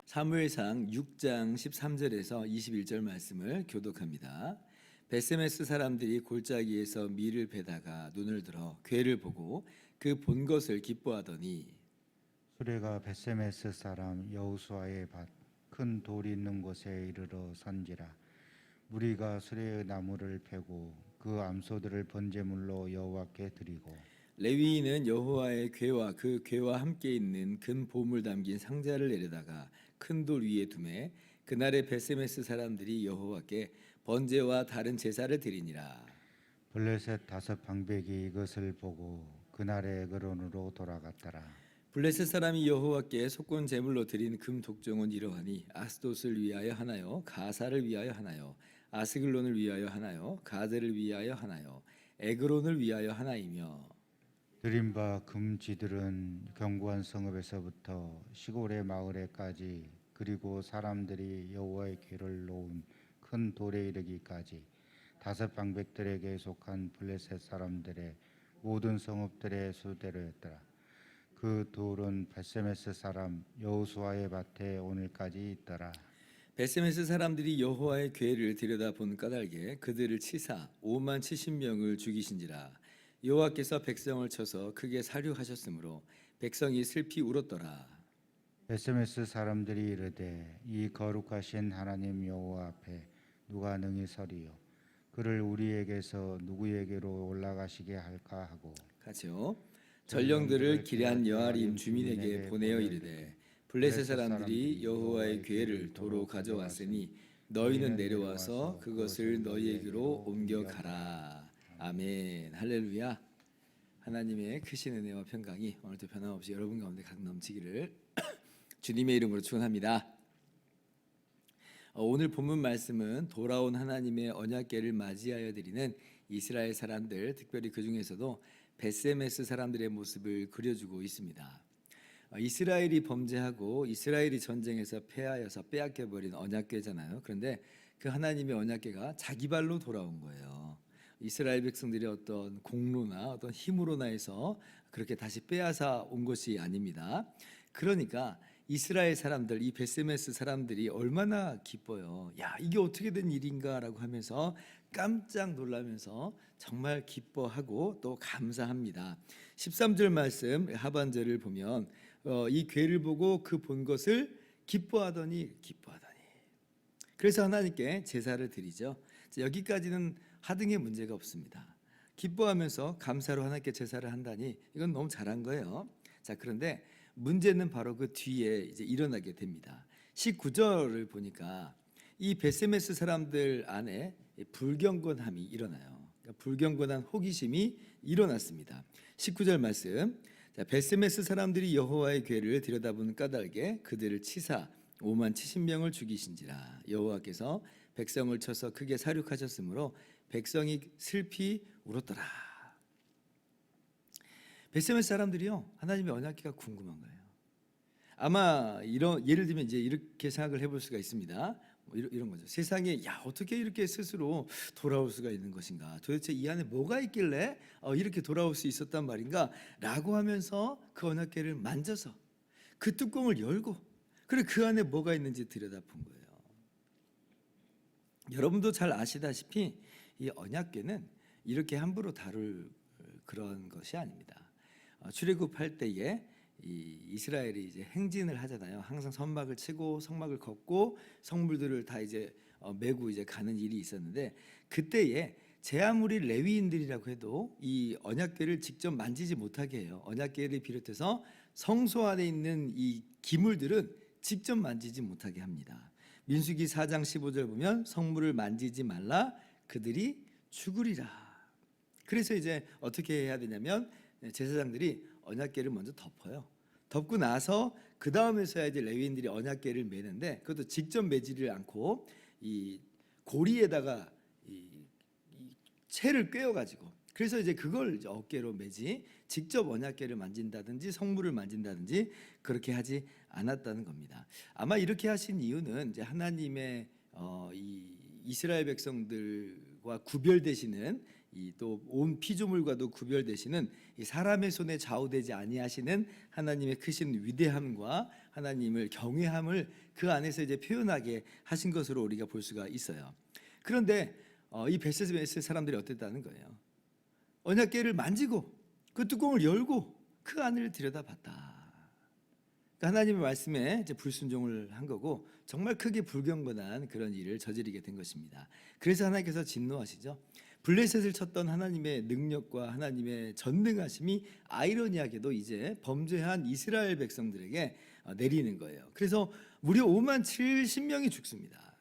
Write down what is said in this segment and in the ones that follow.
사무엘상 6장 13절에서 21절 말씀을 교독합니다. 베세메스 사람들이 골짜기에서 밀을 베다가 눈을 들어 괴를 보고 그 본 것을 기뻐하더니 수레가 베세메스 사람 여호수아의 밭 큰 돌이 있는 곳에 이르러 선지라. 무리가 수레의 나무를 패고 그 암소들을 번제물로 여호와께 드리고 레위인은 여호와의 궤와 그 궤와 함께 있는 금 보물 담긴 상자를 내려다가 큰 돌 위에 두매 그날에 베세메스 사람들이 여호와께 번제와 다른 제사를 드리니라. 블레셋 5방백이 이것을 보고 그날의 에그론으로 돌아갔더라. 블레셋 사람이 여호와께 속건 제물로 드린 금 독종은 이러하니 아스돗을 위하여 하나요, 가사를 위하여 하나요, 아스글론을 위하여 하나요, 가데를 위하여 하나요, 에그론을 위하여 하나이며 드린 바 금쥐들은 견고한 성읍에서부터 시골의 마을에까지 그리고 사람들이 여호와의 궤를 놓은 큰 돌에 이르기까지 5방백들에게 속한 블레셋 사람들의 모든 성읍들의 수대로였더라. 그 돌은 베세메스 사람 여호수아의 밭에 오늘까지 있더라. 베세메스 사람들이 여호와의 궤를 들여다본 까닭에 그들을 치사 5만 70명을 죽이신지라. 여호와께서 백성을 쳐서 크게 사륙하셨으므로 백성이 슬피 울었더라. 베세메스 사람들이 이르되 이 거룩하신 하나님 여호와 앞에 누가 능히 서리요 그를 우리에게서 누구에게로 올라가시게 할까 하고 같이요. 전령들을 기럇 여아림 주민에게 보내어 이르되 블레셋 사람들이 여호와의 궤를 도로 가져왔으니 너희는 내려와서 그것을 너희에게로 옮겨가라. 아멘. 할렐루야. 하나님의 크신 은혜와 평강이 오늘도 변함없이 여러분 가운데 가득 넘치기를 주님의 이름으로 축원합니다. 오늘 본문 말씀은 돌아온 하나님의 언약궤를 맞이하여 드리는 이스라엘 사람들, 특별히 그 중에서도 베세메스 사람들의 모습을 그려주고 있습니다. 이스라엘이 범죄하고 이스라엘이 전쟁에서 패하여서 빼앗겨버린 언약궤잖아요. 그런데 그 하나님의 언약궤가 자기 발로 돌아온 거예요. 이스라엘 백성들이 어떤 공로나 어떤 힘으로나 해서 그렇게 다시 빼앗아 온 것이 아닙니다. 그러니까 이스라엘 사람들, 이 베세메스 사람들이 얼마나 기뻐요. 야, 이게 어떻게 된 일인가라고 하면서 깜짝 놀라면서 정말 기뻐하고 또 감사합니다. 13절 말씀 하반절을 보면 이 궤를 보고 그 본 것을 기뻐하더니 그래서 하나님께 제사를 드리죠. 여기까지는 하등의 문제가 없습니다. 기뻐하면서 감사로 하나님께 제사를 한다니 이건 너무 잘한 거예요. 자, 그런데 문제는 바로 그 뒤에 이제 일어나게 됩니다. 19절을 보니까 이 베세메스 사람들 안에 불경건함이 일어나요. 그러니까 불경건한 호기심이 일어났습니다. 19절 말씀. 자, 베세메스 사람들이 여호와의 궤를 들여다보는 까닭에 그들을 치사 5만 70명을 죽이신지라. 여호와께서 백성을 쳐서 크게 사륙하셨으므로 백성이 슬피 울었더라. 베세메스 사람들이요, 하나님의 언약궤가 궁금한 거예요. 아마 예를 들면 이제 이렇게 생각을 해볼 수가 있습니다. 이런 거죠. 세상에 어떻게 이렇게 스스로 돌아올 수가 있는 것인가? 도대체 이 안에 뭐가 있길래 이렇게 돌아올 수 있었단 말인가? 라고 하면서 그 언약궤를 만져서 그 뚜껑을 열고 그리고 그 안에 뭐가 있는지 들여다본 거예요. 여러분도 잘 아시다시피 이 언약궤는 이렇게 함부로 다룰 그런 것이 아닙니다. 출애굽할 때에 이스라엘이 이제 행진을 하잖아요. 항상 선막을 치고 성막을 걷고 성물들을 다 이제 메고 이제 가는 일이 있었는데 그때에 제 아무리 레위인들이라고 해도 이 언약궤를 직접 만지지 못하게 해요. 언약궤를 비롯해서 성소 안에 있는 이 기물들은 직접 만지지 못하게 합니다. 민수기 4장 15절 보면 성물을 만지지 말라 그들이 죽으리라. 그래서 이제 어떻게 해야 되냐면 제사장들이 언약궤를 먼저 덮어요. 덮고 나서 그 다음에서야 이제 레위인들이 언약궤를 매는데 그것도 직접 매지를 않고 이 고리에다가 이 채를 꿰어가지고 그래서 이제 그걸 이제 어깨로 매지 직접 언약궤를 만진다든지 성물을 만진다든지 그렇게 하지 않았다는 겁니다. 아마 이렇게 하신 이유는 이제 하나님의 이 이스라엘 백성들과 구별되시는 이 또 온 피조물과도 구별되시는 이 사람의 손에 좌우되지 아니하시는 하나님의 크신 위대함과 하나님을 경외함을 그 안에서 이제 표현하게 하신 것으로 우리가 볼 수가 있어요. 그런데 이 베세메스 사람들이 어땠다는 거예요. 언약궤를 만지고 그 뚜껑을 열고 그 안을 들여다봤다. 하나님의 말씀에 이제 불순종을 한 거고 정말 크게 불경건한 그런 일을 저지르게 된 것입니다. 그래서 하나님께서 진노하시죠. 블레셋을 쳤던 하나님의 능력과 하나님의 전능하심이 아이러니하게도 이제 범죄한 이스라엘 백성들에게 내리는 거예요. 그래서 무려 5만 70명이 죽습니다.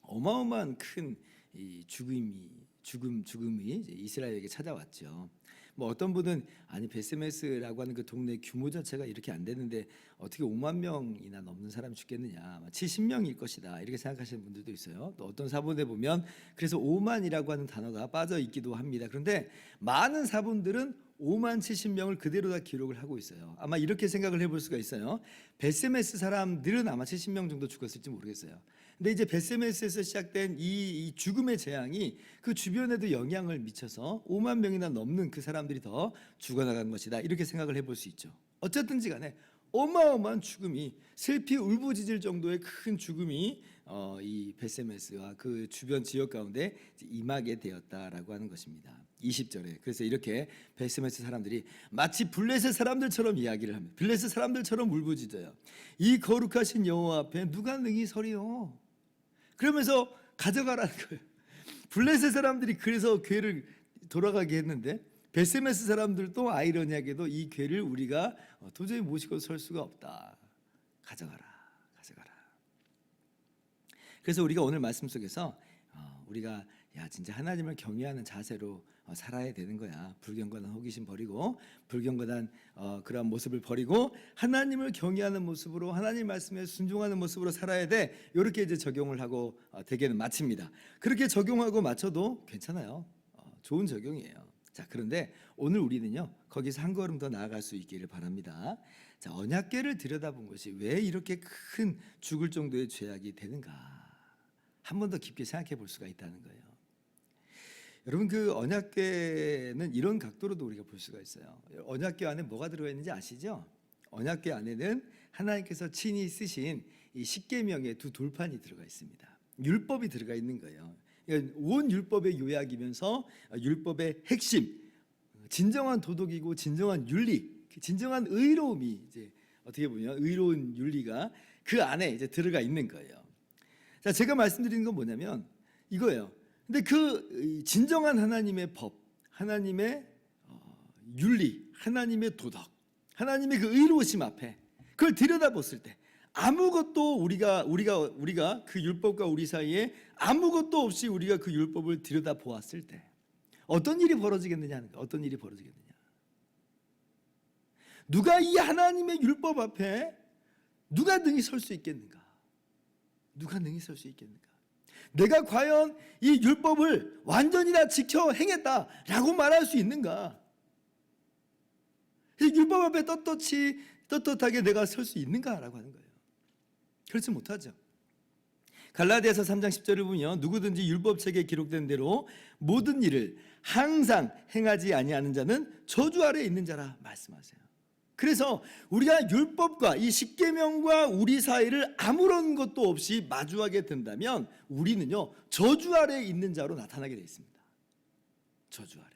어마어마한 큰 이 죽음이 이제 이스라엘에게 찾아왔죠. 뭐 어떤 분은 아니 베세메스라고 하는 그 동네 규모 자체가 이렇게 안 되는데 어떻게 5만 명이나 넘는 사람이 죽겠느냐, 70명일 것이다 이렇게 생각하시는 분들도 있어요. 또 어떤 사본에 보면 그래서 5만이라고 하는 단어가 빠져 있기도 합니다. 그런데 많은 사본들은 5만 70명을 그대로 다 기록을 하고 있어요. 아마 이렇게 생각을 해볼 수가 있어요. 베세메스 사람들은 아마 70명 정도 죽었을지 모르겠어요. 근데 이제 베세메스에서 시작된 이 죽음의 재앙이 그 주변에도 영향을 미쳐서 5만 명이나 넘는 그 사람들이 더 죽어나간 것이다 이렇게 생각을 해볼 수 있죠. 어쨌든지 간에 어마어마한 죽음이 슬피 울부짖을 정도의 큰 죽음이 이 베세메스와 그 주변 지역 가운데 임하게 되었다라고 하는 것입니다. 20절에 그래서 이렇게 베세메스 사람들이 마치 블레셋 사람들처럼 이야기를 합니다. 블레셋 사람들처럼 울부짖어요. 이 거룩하신 여호와 앞에 누가 능히 서리요? 그러면서 가져가라는 거예요. 블레셋 사람들이 그래서 궤를 돌아가게 했는데 베세메스 사람들도 아이러니하게도 이 궤를 우리가 도저히 모시고 설 수가 없다. 가져가라. 그래서 우리가 오늘 말씀 속에서 우리가 야 진짜 하나님을 경외하는 자세로 살아야 되는 거야. 불경건한 호기심 버리고 불경건한 그러한 모습을 버리고 하나님을 경외하는 모습으로 하나님 말씀에 순종하는 모습으로 살아야 돼. 이렇게 이제 적용을 하고 대개는 마칩니다. 그렇게 적용하고 마쳐도 괜찮아요. 좋은 적용이에요. 자, 그런데 오늘 우리는요 거기서 한 걸음 더 나아갈 수 있기를 바랍니다. 자, 언약궤를 들여다본 것이 왜 이렇게 큰 죽을 정도의 죄악이 되는가? 한 번 더 깊게 생각해 볼 수가 있다는 거예요. 여러분 그 언약궤는 이런 각도로도 우리가 볼 수가 있어요. 언약궤 안에 뭐가 들어가 있는지 아시죠? 언약궤 안에는 하나님께서 친히 쓰신 이 십계명의 두 돌판이 들어가 있습니다. 율법이 들어가 있는 거예요. 온 율법의 요약이면서 율법의 핵심, 진정한 도덕이고 진정한 윤리, 진정한 의로움이 이제 어떻게 보면 의로운 윤리가 그 안에 이제 들어가 있는 거예요. 자, 제가 말씀드리는 건 뭐냐면 이거예요. 근데 그 진정한 하나님의 법, 하나님의 윤리, 하나님의 도덕, 하나님의 그 의로우심 앞에 그걸 들여다봤을 때 아무것도 우리가 그 율법과 우리 사이에 아무것도 없이 우리가 그 율법을 들여다보았을 때 어떤 일이 벌어지겠느냐 하는 거예요. 어떤 일이 벌어지겠느냐. 누가 이 하나님의 율법 앞에 누가 능히 설 수 있겠는가? 누가 능히 설 수 있겠는가? 내가 과연 이 율법을 완전히 다 지켜 행했다라고 말할 수 있는가? 율법 앞에 떳떳하게 내가 설 수 있는가라고 하는 거예요. 그렇지 못하죠. 갈라디아서 3장 10절을 보면 누구든지 율법책에 기록된 대로 모든 일을 항상 행하지 아니하는 자는 저주 아래에 있는 자라 말씀하세요. 그래서 우리가 율법과 이 십계명과 우리 사이를 아무런 것도 없이 마주하게 된다면 우리는요 저주 아래에 있는 자로 나타나게 되어 있습니다. 저주 아래.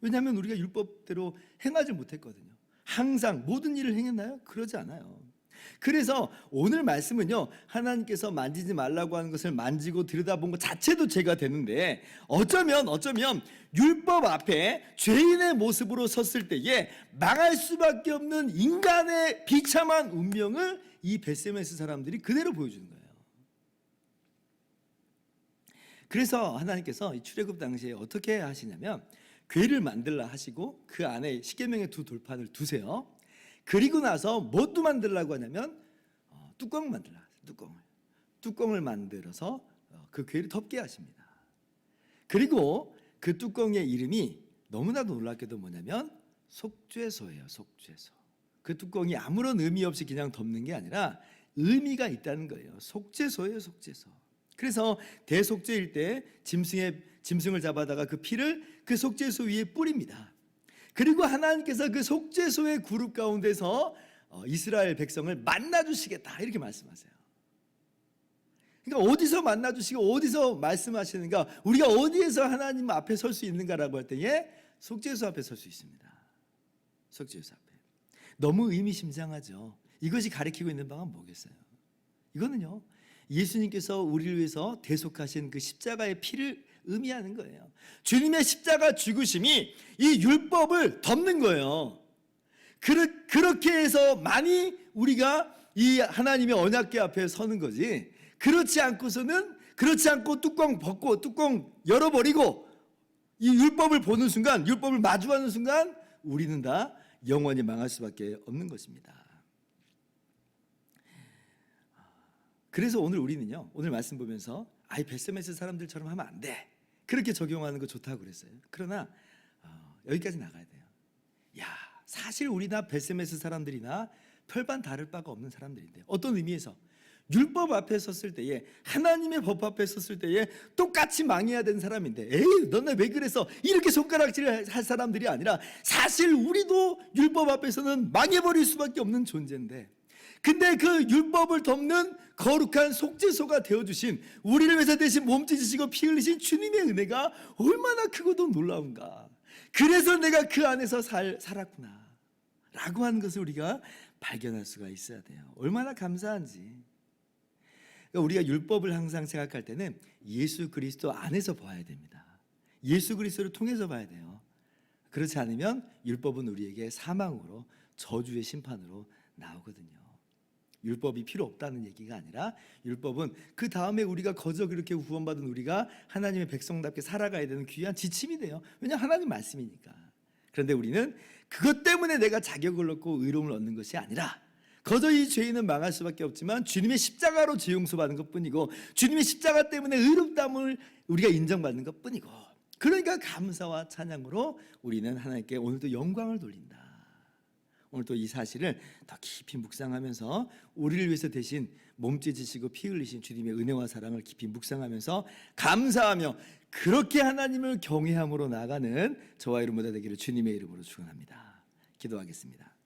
왜냐하면 우리가 율법대로 행하지 못했거든요. 항상 모든 일을 행했나요? 그러지 않아요. 그래서 오늘 말씀은요 하나님께서 만지지 말라고 하는 것을 만지고 들여다본 것 자체도 죄가 되는데 어쩌면 율법 앞에 죄인의 모습으로 섰을 때에 망할 수밖에 없는 인간의 비참한 운명을 이 베세메스 사람들이 그대로 보여주는 거예요. 그래서 하나님께서 이 출애굽 당시에 어떻게 하시냐면 궤를 만들라 하시고 그 안에 십계명의 두 돌판을 두세요. 그리고 나서 뭣도 만들라고 하냐면 뚜껑을 만들라 하세요. 뚜껑을 만들어서 그 궤를 덮게 하십니다. 그리고 그 뚜껑의 이름이 너무나도 놀랍게도 뭐냐면 속죄소예요. 속죄소. 그 뚜껑이 아무런 의미 없이 그냥 덮는 게 아니라 의미가 있다는 거예요. 속죄소예요. 속죄소. 그래서 대속죄일 때 짐승을 잡아다가 그 피를 그 속죄소 위에 뿌립니다. 그리고 하나님께서 그 속죄소의 그룹 가운데서 이스라엘 백성을 만나주시겠다 이렇게 말씀하세요. 그러니까 어디서 만나주시고 어디서 말씀하시는가, 우리가 어디에서 하나님 앞에 설 수 있는가라고 할 때에 속죄소 앞에 설 수 있습니다. 속죄소 앞에. 너무 의미심장하죠. 이것이 가리키고 있는 바가 뭐겠어요? 이거는요, 예수님께서 우리를 위해서 대속하신 그 십자가의 피를 의미하는 거예요. 주님의 십자가 죽으심이 이 율법을 덮는 거예요. 그렇게 해서 많이 우리가 이 하나님의 언약궤 앞에 서는 거지, 그렇지 않고 뚜껑 벗고 뚜껑 열어버리고 이 율법을 보는 순간, 율법을 마주하는 순간 우리는 다 영원히 망할 수밖에 없는 것입니다. 그래서 오늘 우리는요, 오늘 말씀 보면서 베세메스 사람들처럼 하면 안 돼, 그렇게 적용하는 거 좋다고 그랬어요. 그러나 여기까지 나가야 돼요. 사실 우리나 베세메스 사람들이나 별반 다를 바가 없는 사람들인데, 어떤 의미에서 율법 앞에 섰을 때에, 하나님의 법 앞에 섰을 때에 똑같이 망해야 되는 사람인데, 너네 왜 그래서 이렇게 손가락질을 할 사람들이 아니라, 사실 우리도 율법 앞에서는 망해버릴 수밖에 없는 존재인데, 근데 그 율법을 덮는 거룩한 속죄소가 되어주신, 우리를 위해서 대신 몸 찢으시고 피 흘리신 주님의 은혜가 얼마나 크고도 놀라운가. 그래서 내가 그 안에서 살았구나 라고 하는 것을 우리가 발견할 수가 있어야 돼요. 얼마나 감사한지. 그러니까 우리가 율법을 항상 생각할 때는 예수 그리스도 안에서 봐야 됩니다. 예수 그리스도를 통해서 봐야 돼요. 그렇지 않으면 율법은 우리에게 사망으로, 저주의 심판으로 나오거든요. 율법이 필요 없다는 얘기가 아니라, 율법은 그 다음에 우리가 거저 그렇게 구원받은 우리가 하나님의 백성답게 살아가야 되는 귀한 지침이 돼요. 왜냐하면 하나님 말씀이니까. 그런데 우리는 그것 때문에 내가 자격을 얻고 의로움을 얻는 것이 아니라, 거저 이 죄인은 망할 수밖에 없지만 주님의 십자가로 죄 용서받는 것뿐이고, 주님의 십자가 때문에 의롭다함을 우리가 인정받는 것뿐이고, 그러니까 감사와 찬양으로 우리는 하나님께 오늘도 영광을 돌린다. 오늘도 이 사실을 더 깊이 묵상하면서, 우리를 위해서 대신 몸 찢으시고 피 흘리신 주님의 은혜와 사랑을 깊이 묵상하면서 감사하며 그렇게 하나님을 경외함으로 나아가는 저와 여러분 모두 되기를 주님의 이름으로 축원합니다. 기도하겠습니다.